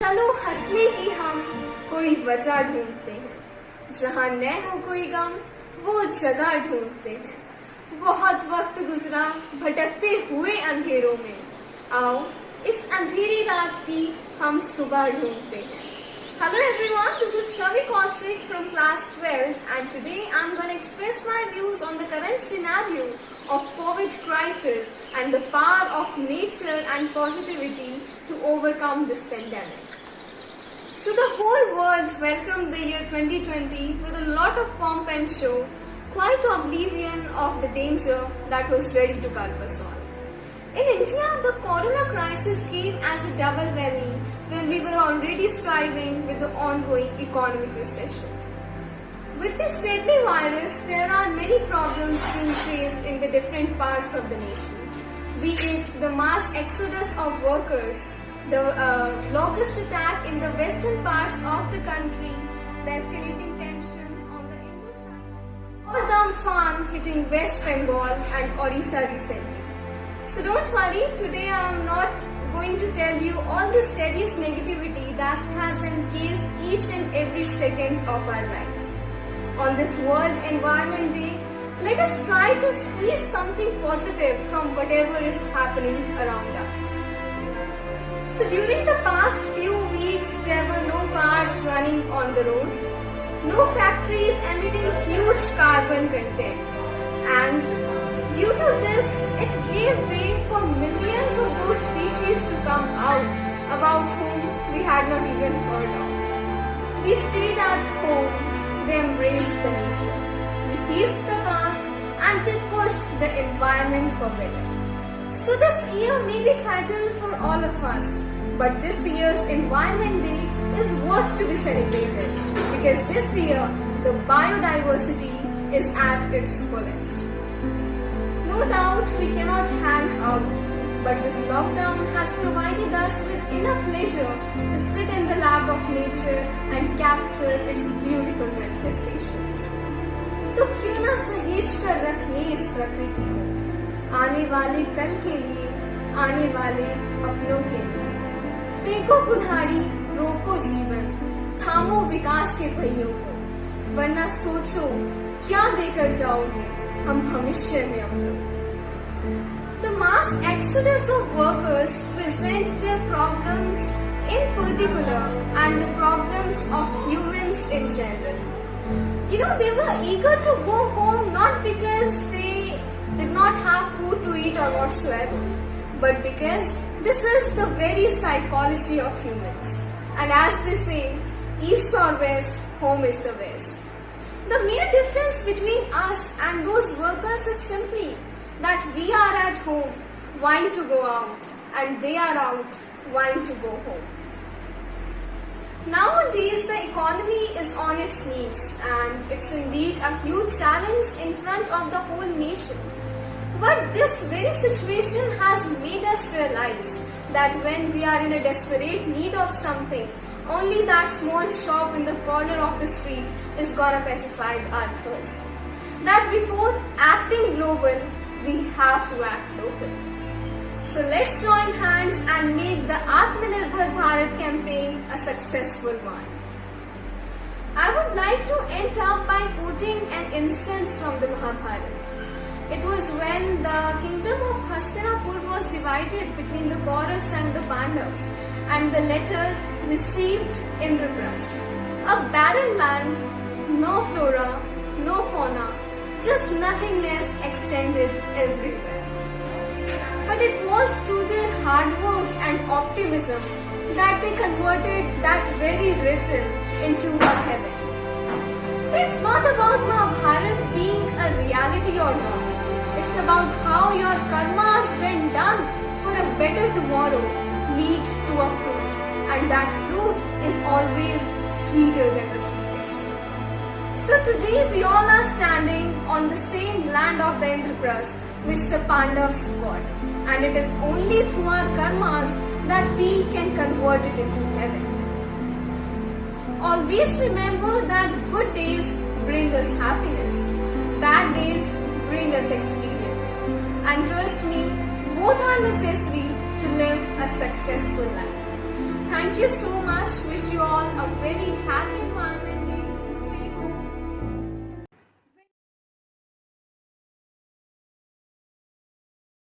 चलो हंसने की हम कोई वजह ढूंढते हैं, जहाँ न हो कोई गम वो जगह ढूंढते हैं। बहुत वक्त गुजरा भटकते हुए अंधेरों में, आओ इस अंधेरी रात की हम सुबह ढूंढते हैं। Hello everyone, this is Shavi Kaushik from class 12 and today I'm going to express my views on the current scenario of COVID crisis and the power of nature and positivity to overcome this pandemic. So the whole world welcomed the year 2020 with a lot of pomp and show, quite oblivion of the danger that was ready to gulp us all. In India, the corona crisis came as a double whammy when we were already striving with the ongoing economic recession. With this deadly virus, there are many problems being faced in the different parts of the nation. Be it the mass exodus of workers, the locust attack in the western parts of the country, the escalating tensions on the Indo-China, or the Amphan hitting West Bengal and Orissa recently. So don't worry, today I am not going to tell you all the steadiest negativity that has encased each and every seconds of our lives. On this World Environment Day, let us try to squeeze something positive from whatever is happening around us. So during the past few weeks, there were no cars running on the roads, no factories emitting huge carbon contents, and due to this, it gave way for millions of those species to come out about whom we had not even heard of. We stayed at home, they embraced the nature. We seized the cars and they pushed the environment for better. So this year may be fatal for all of us, but this year's Environment Day is worth to be celebrated because this year the biodiversity is at its fullest. No doubt we cannot hang out, but this lockdown has provided us with enough leisure to sit in the lap of nature and capture its beautiful manifestations. तो क्यों ना सहेज कर रख ले इस प्रकृति को, आने वाले कल के लिए, आने वाले अपनों के लिए। फेंको कुल्हाड़ी, रोको जीवन, थामो विकास के पहियों को, वरना सोचो क्या देकर जाओगे हम भविष्य में अपनों। The mass exodus of workers present their problems in particular and the problems of humans in general. They were eager to go home not because they did not have food to eat or whatsoever, but because this is the very psychology of humans. And as they say, east or west, home is the west. The mere difference between us and those workers is simply that we are at home, wanting to go out, and they are out, wanting to go home. Nowadays, the economy is on its knees, and it's indeed a huge challenge in front of the whole nation. But this very situation has made us realize that when we are in a desperate need of something, only that small shop in the corner of the street is gonna pacify our thirst. That before acting global, we have to act local. So let's join hands and make the Atmanirbhar Bharat campaign a successful one. I would like to end up by quoting an instance from the Mahabharata. It was when the kingdom of Hastinapur was divided between the Kauravas and the Pandavas, and the latter received Indraprastha, a barren land, no flora, no fauna, just nothingness extended everywhere. But it was through their hard work and optimism that they converted that very region into a heaven. So it's not about Mahabharata being a reality or not. It's about how your karmas when done for a better tomorrow lead to a fruit. And that fruit is always sweeter than the sweetest. So today we all are standing on the same land of the Indraprastha which the Pandavas got. And it is only through our karmas that we can convert it into heaven. Always remember that good days bring us happiness, bad days bring us experience. And trust me, both are necessary to live a successful life. Thank you so much. Wish you all a very